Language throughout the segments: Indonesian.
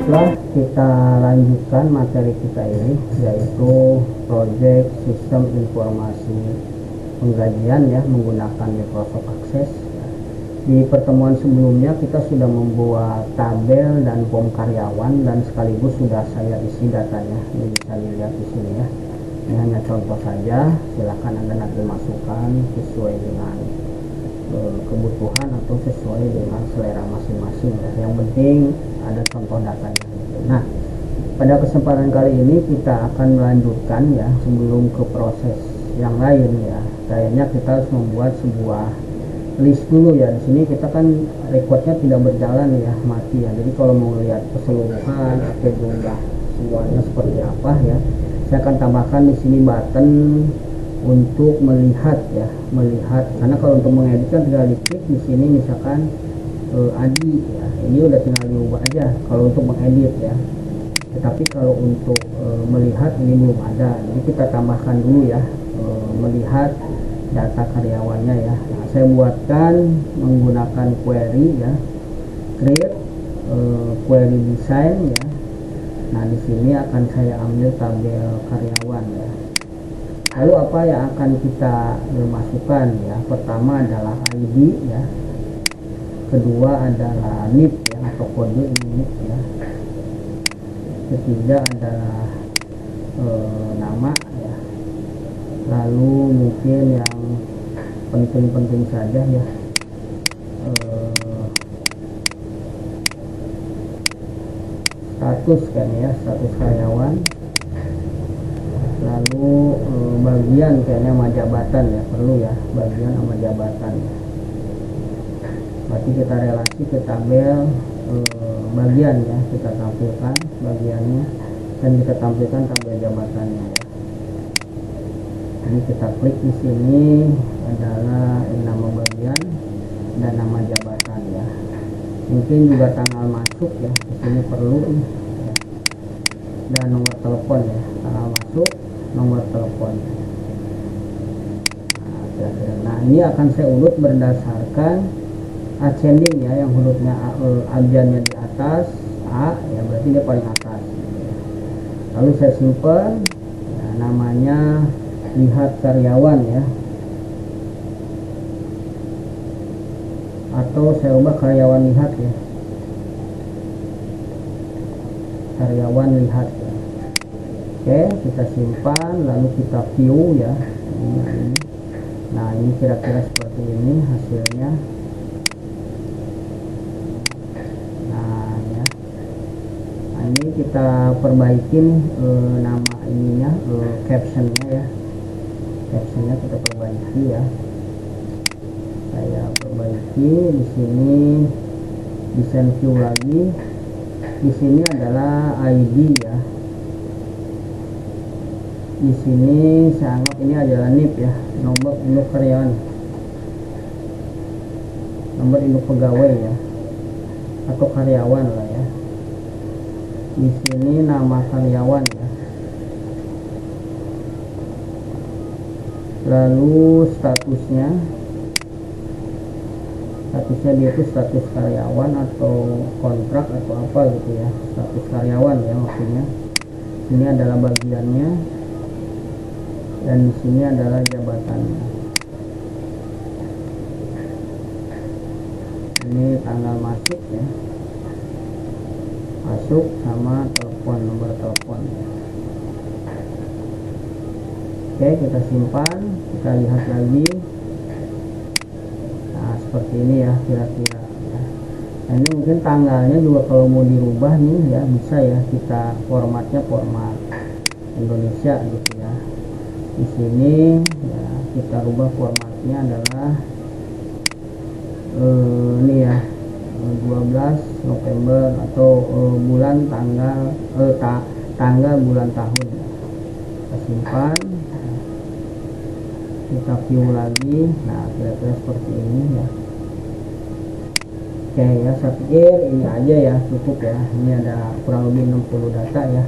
Baiklah, kita lanjutkan materi kita ini, yaitu Project Sistem Informasi Penggajian ya, menggunakan Microsoft Access. Di pertemuan sebelumnya kita sudah membuat tabel dan form karyawan, dan sekaligus sudah saya isi datanya. Ini bisa dilihat di sini ya. Ini hanya contoh saja, silakan Anda nanti masukkan sesuai dengan kebutuhan atau sesuai dengan selera masing-masing ya. Yang penting ada contoh datanya. Nah, pada kesempatan kali ini kita akan melanjutkan ya, sebelum ke proses yang lain ya. Kayaknya kita harus membuat sebuah list dulu ya. Di sini kita kan recordnya tidak berjalan ya, mati ya. Jadi kalau mau lihat keseluruhan jumlah semuanya seperti apa ya, saya akan tambahkan di sini button untuk melihat ya, melihat. Karena kalau untuk mengedit kan tinggal diklik di sini misalkan adi ya, ini udah tinggal diubah aja kalau untuk mengedit ya. Tetapi kalau untuk melihat ini belum ada, jadi kita tambahkan dulu ya, melihat data karyawannya ya. Nah, saya buatkan menggunakan query ya, create query design ya. Nah, di sini akan saya ambil tabel karyawan ya. Lalu apa yang akan kita masukkan ya? Pertama adalah ID ya, kedua adalah NIP ya, atau kode NIP ya, ketiga adalah nama ya, lalu mungkin yang penting-penting saja ya, status kayaknya ya, status karyawan, lalu bagian kayaknya sama jabatan ya, perlu ya, bagian sama jabatan ya. Berarti kita relasi ke tabel bagian ya, kita tampilkan bagiannya dan kita tampilkan tabel jabatannya ya. Jadi kita klik di sini adalah nama bagian dan nama jabatan ya. Mungkin juga tanggal masuk ya, di sini perlu ya. Dan nomor telepon ya, tanggal masuk, nomor telepon. Nah, ini akan saya urut berdasarkan ascending ya, yang hurufnya abjadnya di atas A ya, berarti dia paling atas. Lalu saya simpan ya, namanya lihat karyawan ya, atau saya ubah karyawan lihat ya, karyawan lihat ya. Oke, kita simpan lalu kita view ya. Nah, ini kira-kira seperti ini hasilnya. Ini kita perbaikin nama ininya, captionnya ya, captionnya kita perbaiki ya. Saya perbaiki di sini, desain view lagi. Di sini adalah ID ya. Di sini saya anggap ini adalah NIP ya, nomor induk karyawan, nomor induk pegawai ya, atau karyawan lah ya. Di sini nama karyawan ya. Lalu statusnya dia itu status karyawan atau kontrak atau apa gitu ya, status karyawan ya maksudnya. Ini adalah bagiannya dan di sini adalah jabatannya. Ini tanggal masuk ya, masuk sama telepon, nomor telepon. Oke, kita simpan, kita lihat lagi. Nah, seperti ini ya kira-kira ya. Nah, ini mungkin tanggalnya juga kalau mau dirubah nih ya, bisa ya, kita formatnya format Indonesia gitu ya. Di sini ya, kita rubah formatnya adalah ini ya, 12 November atau bulan tanggal bulan tahun. Kita simpan, kita view lagi. Nah, kira-kira seperti ini ya. Oke ya, saya pikir ini aja ya, cukup ya. Ini ada kurang lebih 60 data ya.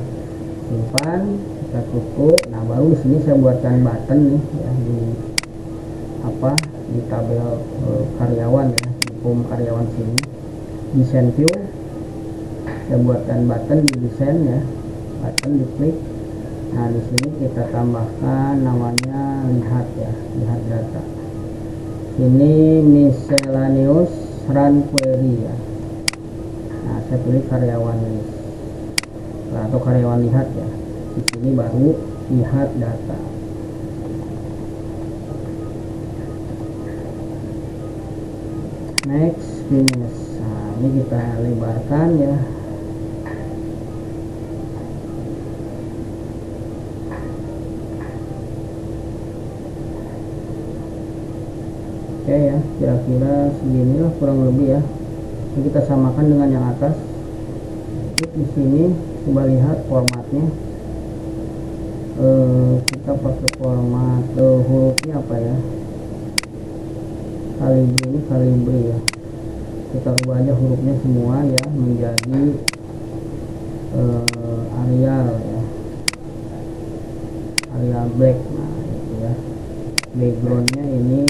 Simpan, kita tutup. Nah, baru di sini saya buatkan button nih ya, di tabel karyawan ya, di form karyawan sini. Desain view, Kita buatkan button di desain ya, button diklik. Nah di sini kita tambahkan namanya lihat ya, lihat data. Ini miscellaneous run query ya. Nah saya pilih karyawan list atau karyawan lihat ya. Di sini baru lihat data. Next, finish. Nah ini kita lebarkan ya. Oke ya, kira-kira seginilah kurang lebih ya. Ini kita samakan dengan yang atas. Klik di sini, coba lihat formatnya. Kita pakai format hurufnya apa ya? Calibri, ini Calibri ya. Kita ubah aja hurufnya semua ya menjadi Arial ya, Arial black. Nah itu ya. Backgroundnya ini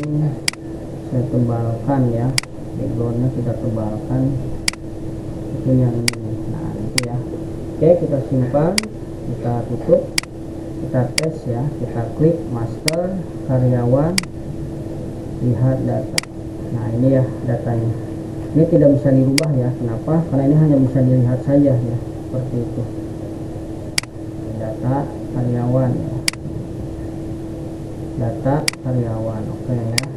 saya tebalkan ya, backgroundnya kita tebalkan itu yang ini. Nah itu ya. Oke, kita simpan, kita tutup, kita tes ya, kita klik master karyawan lihat data. Nah ini ya datanya, ini tidak bisa dirubah ya. Kenapa? Karena ini hanya bisa dilihat saja ya, seperti itu. Data karyawan ya, data karyawan. Oke ya.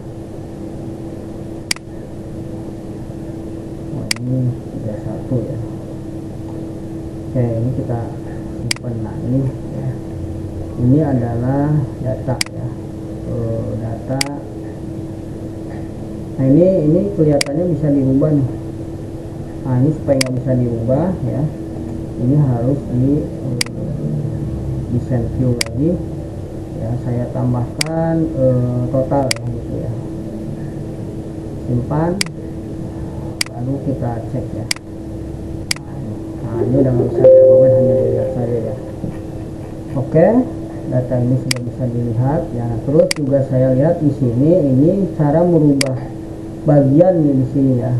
Ini 31 ya. Oke, ini kita simpan. Nah ini ya, ini adalah data ya, data. Nah ini kelihatannya bisa dirubah nih. Nah ini supaya nggak bisa dirubah ya, ini harus di design view lagi ya. Saya tambahkan total ya, gitu ya. Simpan, lalu kita cek ya. Nah ini udah nggak bisa diapa-apain, hanya dilihat saja ya. Oke, data ini sudah bisa dilihat ya. Terus juga saya lihat di sini, ini cara merubah bagian nih di sini ya.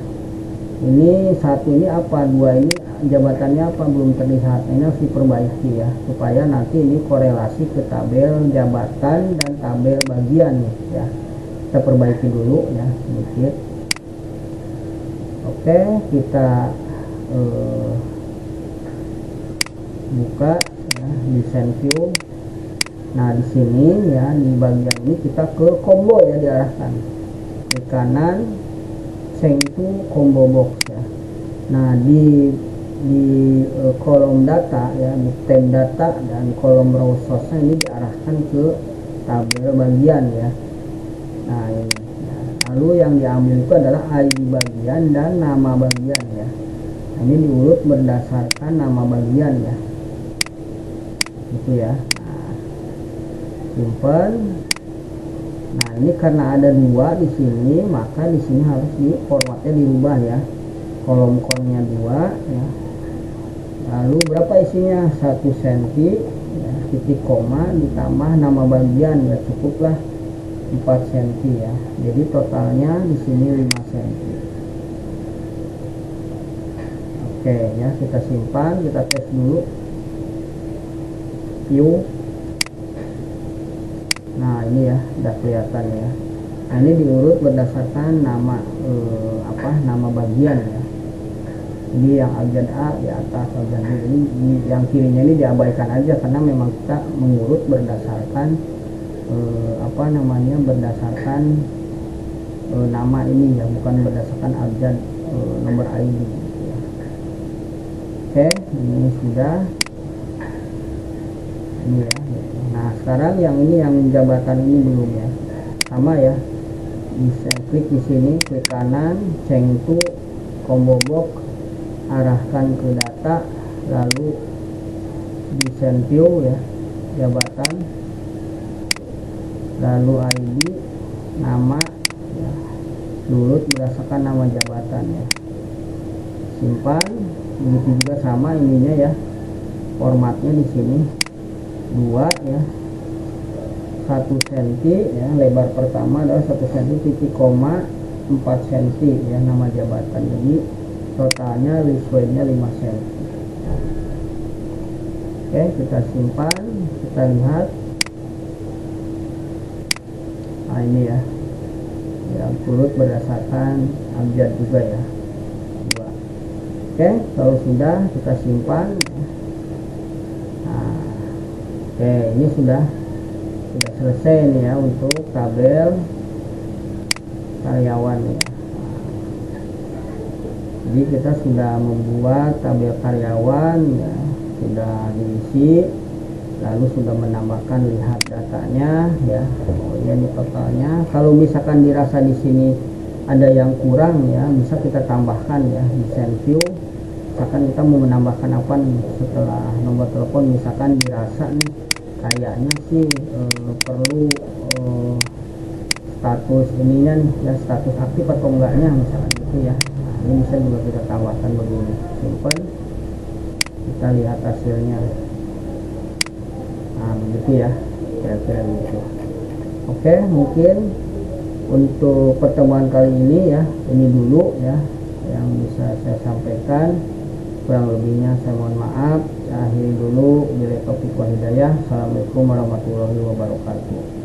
Ini satu ini apa, dua ini jabatannya apa belum terlihat. Ini harus diperbaiki ya, supaya nanti ini korelasi ke tabel jabatan dan tabel bagian nih ya. Kita perbaiki dulu ya sedikit. Oke, kita buka ya, design view. Nah di sini ya, di bagian ini kita ke combo ya, diarahkan ke kanan, change to combo box ya. Nah di kolom data ya, di tab data dan kolom row source ini diarahkan ke tabel bagian ya. Nah ini ya. Lalu yang diambil itu adalah ID bagian dan nama bagian ya. Nah, ini diurut berdasarkan nama bagian ya, itu ya. Nah, simpan. Nah ini karena ada dua di sini, maka di sini harus di formatnya dirubah ya. Kolom konnya 2 ya. Lalu berapa isinya? 1 cm ya, titik koma ditambah nama bagian ya, cukuplah 4 cm ya. Jadi totalnya di sini 5 cm. Oke ya, kita simpan, kita tes dulu. View. Nah ini ya, udah kelihatan ya. Nah ini diurut berdasarkan nama nama bagian ya. Ini yang bagian A di atas, bagian B. Ini yang kirinya ini diabaikan aja karena memang kita mengurut berdasarkan berdasarkan nama ini ya, bukan berdasarkan abjad nomor ID gitu ya. Oke, ini sudah. Ini ya. Nah sekarang yang ini, yang jabatan ini belum ya, sama ya. Bisa klik di sini, klik kanan, change to combo box, arahkan ke data, lalu design view ya, jabatan, lalu ID, nama ya, diurut berdasarkan nama jabatan ya. Simpan. Begitu juga sama ininya ya, formatnya di sini 2 ya, 1 cm ya, lebar pertama adalah 1 cm, titik koma 4 cm ya, nama jabatan. Jadi totalnya list weight nya 5 cm. Oke, kita simpan, kita lihat. Nah ini ya, yang turut berdasarkan abjad juga ya. Oke, kalau sudah kita simpan. Nah, oke, ini sudah selesai nih ya untuk tabel karyawan ya. Jadi kita sudah membuat tabel karyawan ya, sudah diisi, lalu sudah menambahkan lihat datanya ya. Oh ya, ini totalnya. Kalau misalkan dirasa di sini ada yang kurang ya, bisa kita tambahkan ya di send view. Misalkan kita mau menambahkan apa nih setelah nomor telepon, misalkan dirasa nih kayaknya sih perlu status ininya nih ya, status aktif atau enggaknya misalkan gitu ya. Nah, ini bisa juga kita tambahkan begini, simpan, kita lihat hasilnya. Nah begitu ya, kira-kira gitu. Oke, mungkin untuk pertemuan kali ini ya, ini dulu ya yang bisa saya sampaikan. Kurang lebihnya saya mohon maaf. Saya akhiri dulu. Bila taufiq wal hidayah. Assalamualaikum warahmatullahi wabarakatuh.